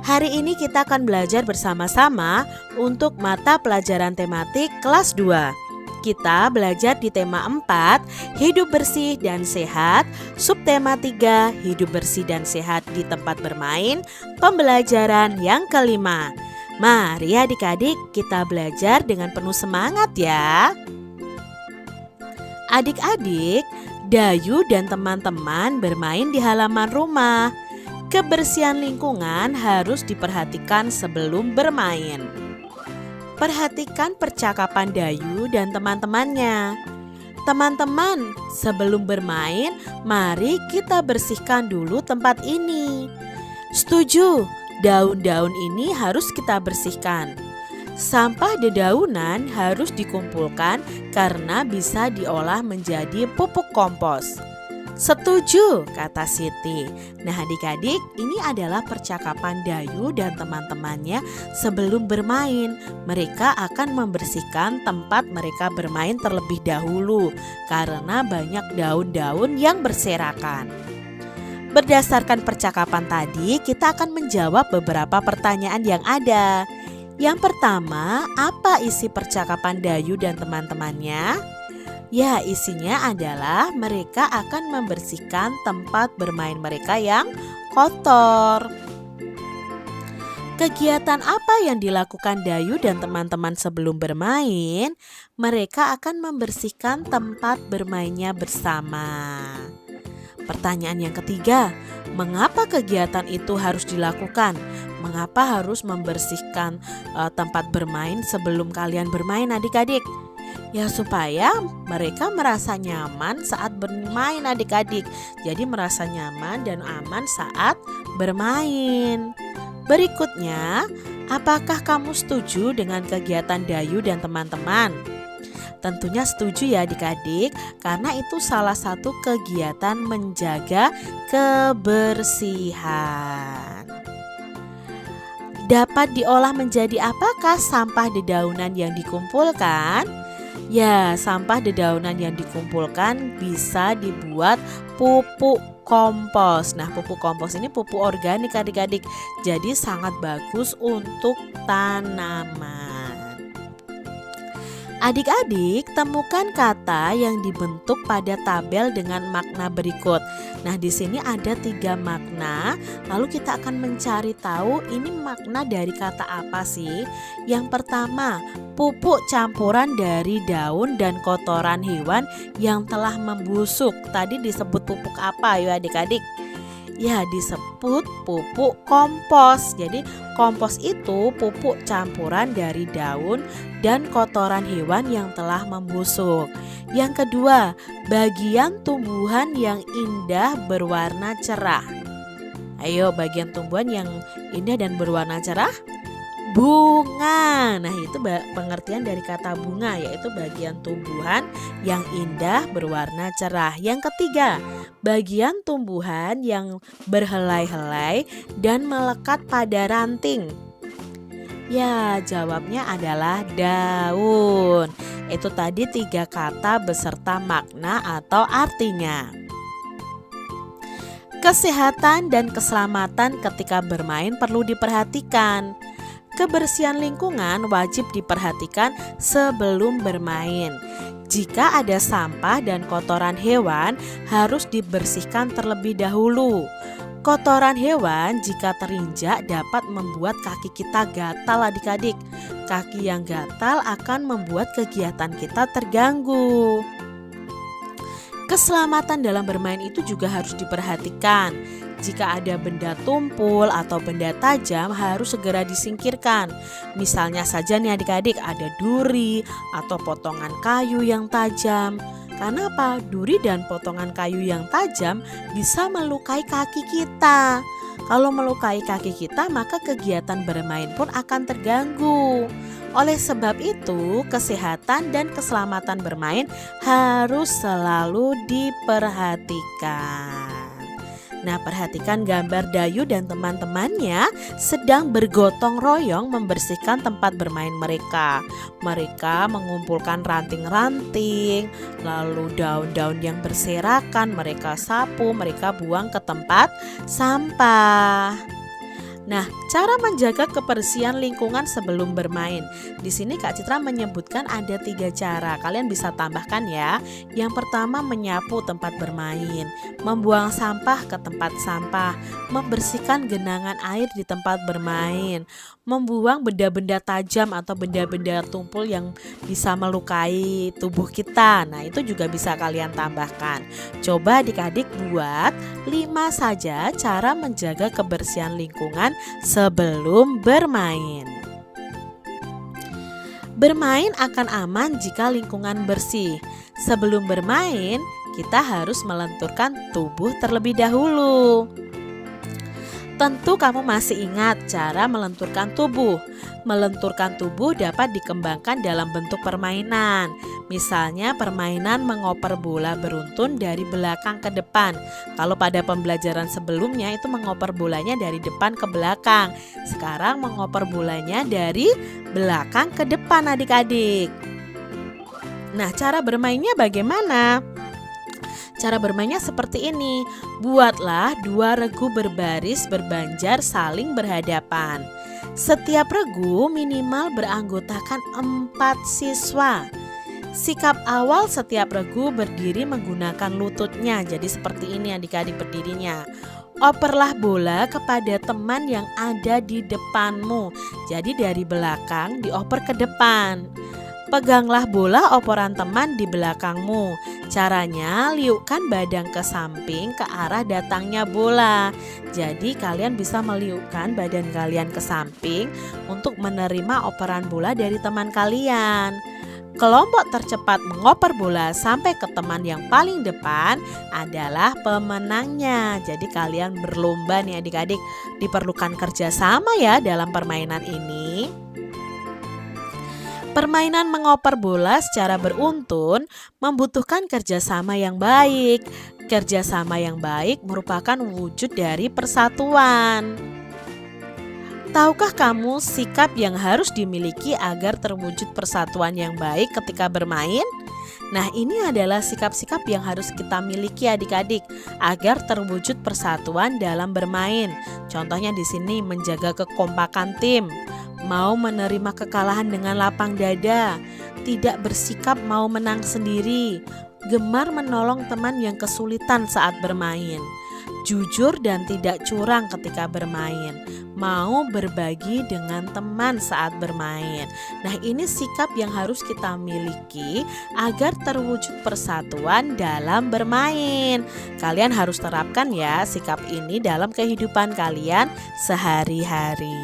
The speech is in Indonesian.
Hari ini kita akan belajar bersama-sama untuk mata pelajaran tematik kelas 2. Kita belajar di tema 4, hidup bersih dan sehat, subtema 3, hidup bersih dan sehat di tempat bermain, pembelajaran yang kelima. Mari adik-adik kita belajar dengan penuh semangat ya. Adik-adik, Dayu dan teman-teman bermain di halaman rumah. Kebersihan lingkungan harus diperhatikan sebelum bermain. Perhatikan percakapan Dayu dan teman-temannya. Teman-teman, sebelum bermain, mari kita bersihkan dulu tempat ini. Setuju, daun-daun ini harus kita bersihkan. Sampah dedaunan harus dikumpulkan karena bisa diolah menjadi pupuk kompos. Setuju, kata Siti. Nah adik-adik, ini adalah percakapan Dayu dan teman-temannya sebelum bermain. Mereka akan membersihkan tempat mereka bermain terlebih dahulu karena banyak daun-daun yang berserakan. Berdasarkan percakapan tadi, kita akan menjawab beberapa pertanyaan yang ada. Yang pertama, apa isi percakapan Dayu dan teman-temannya? Ya, isinya adalah mereka akan membersihkan tempat bermain mereka yang kotor. Kegiatan apa yang dilakukan Dayu dan teman-teman sebelum bermain? Mereka akan membersihkan tempat bermainnya bersama. Pertanyaan yang ketiga, mengapa kegiatan itu harus dilakukan? Mengapa harus membersihkan tempat bermain sebelum kalian bermain adik-adik? Ya supaya mereka merasa nyaman saat bermain adik-adik. Jadi merasa nyaman dan aman saat bermain. Berikutnya, apakah kamu setuju dengan kegiatan Dayu dan teman-teman? Tentunya setuju ya adik-adik, karena itu salah satu kegiatan menjaga kebersihan. Dapat diolah menjadi apakah sampah dedaunan yang dikumpulkan? Ya, sampah dedaunan yang dikumpulkan bisa dibuat pupuk kompos. Nah, pupuk kompos ini pupuk organik adik-adik. Jadi sangat bagus untuk tanaman. Adik-adik, temukan kata yang dibentuk pada tabel dengan makna berikut. Nah, di sini ada 3 makna. Lalu kita akan mencari tahu ini makna dari kata apa sih? Yang pertama, pupuk campuran dari daun dan kotoran hewan yang telah membusuk. Tadi disebut pupuk apa ya adik-adik? Ya, disebut pupuk kompos. Jadi kompos itu pupuk campuran dari daun dan kotoran hewan yang telah membusuk. Yang kedua, bagian tumbuhan yang indah berwarna cerah. Ayo, bagian tumbuhan yang indah dan berwarna cerah? Bunga. Nah, itu pengertian dari kata bunga, yaitu bagian tumbuhan yang indah berwarna cerah. Yang ketiga, bagian tumbuhan yang berhelai-helai dan melekat pada ranting. Ya, jawabnya adalah daun. Itu tadi 3 kata beserta makna atau artinya. Kesehatan dan keselamatan ketika bermain perlu diperhatikan. Kebersihan lingkungan wajib diperhatikan sebelum bermain. Jika ada sampah dan kotoran hewan harus dibersihkan terlebih dahulu. Kotoran hewan jika terinjak dapat membuat kaki kita gatal adik-adik. Kaki yang gatal akan membuat kegiatan kita terganggu. Keselamatan dalam bermain itu juga harus diperhatikan. Jika ada benda tumpul atau benda tajam harus segera disingkirkan. Misalnya saja nih adik-adik, ada duri atau potongan kayu yang tajam. Karena apa? Duri dan potongan kayu yang tajam bisa melukai kaki kita. Kalau melukai kaki kita, maka kegiatan bermain pun akan terganggu. Oleh sebab itu, kesehatan dan keselamatan bermain harus selalu diperhatikan. Nah, perhatikan gambar Dayu dan teman-temannya sedang bergotong royong membersihkan tempat bermain mereka. Mereka mengumpulkan ranting-ranting, lalu daun-daun yang berserakan mereka sapu, mereka buang ke tempat sampah. Nah, cara menjaga kebersihan lingkungan sebelum bermain. Di sini Kak Citra menyebutkan ada 3 cara. Kalian bisa tambahkan ya. Yang pertama, menyapu tempat bermain, membuang sampah ke tempat sampah, membersihkan genangan air di tempat bermain, membuang benda-benda tajam atau benda-benda tumpul yang bisa melukai tubuh kita. Nah, itu juga bisa kalian tambahkan. Coba adik-adik buat 5 saja cara menjaga kebersihan lingkungan sebelum bermain. Bermain akan aman jika lingkungan bersih. Sebelum bermain, kita harus melenturkan tubuh terlebih dahulu. Tentu kamu masih ingat cara melenturkan tubuh. Melenturkan tubuh dapat dikembangkan dalam bentuk permainan. Misalnya permainan mengoper bola beruntun dari belakang ke depan. Kalau pada pembelajaran sebelumnya itu mengoper bolanya dari depan ke belakang. Sekarang mengoper bolanya dari belakang ke depan adik-adik. Nah, cara bermainnya bagaimana? Cara bermainnya seperti ini. Buatlah 2 regu berbaris berbanjar saling berhadapan. Setiap regu minimal beranggotakan 4 siswa. Sikap awal setiap regu berdiri menggunakan lututnya. Jadi seperti ini adik-adik berdirinya. Operlah bola kepada teman yang ada di depanmu. Jadi dari belakang dioper ke depan. Peganglah bola operan teman di belakangmu. Caranya liukkan badan ke samping ke arah datangnya bola. Jadi kalian bisa meliukkan badan kalian ke samping untuk menerima operan bola dari teman kalian. Kelompok tercepat mengoper bola sampai ke teman yang paling depan adalah pemenangnya. Jadi kalian berlomba nih adik-adik. Diperlukan kerjasama ya dalam permainan ini. Permainan mengoper bola secara beruntun membutuhkan kerjasama yang baik. Kerjasama yang baik merupakan wujud dari persatuan. Tahukah kamu sikap yang harus dimiliki agar terwujud persatuan yang baik ketika bermain? Nah, ini adalah sikap-sikap yang harus kita miliki adik-adik agar terwujud persatuan dalam bermain. Contohnya di sini menjaga kekompakan tim. Mau menerima kekalahan dengan lapang dada, tidak bersikap mau menang sendiri, gemar menolong teman yang kesulitan saat bermain, jujur dan tidak curang ketika bermain, mau berbagi dengan teman saat bermain. Nah, ini sikap yang harus kita miliki agar terwujud persatuan dalam bermain. Kalian harus terapkan ya sikap ini dalam kehidupan kalian sehari-hari.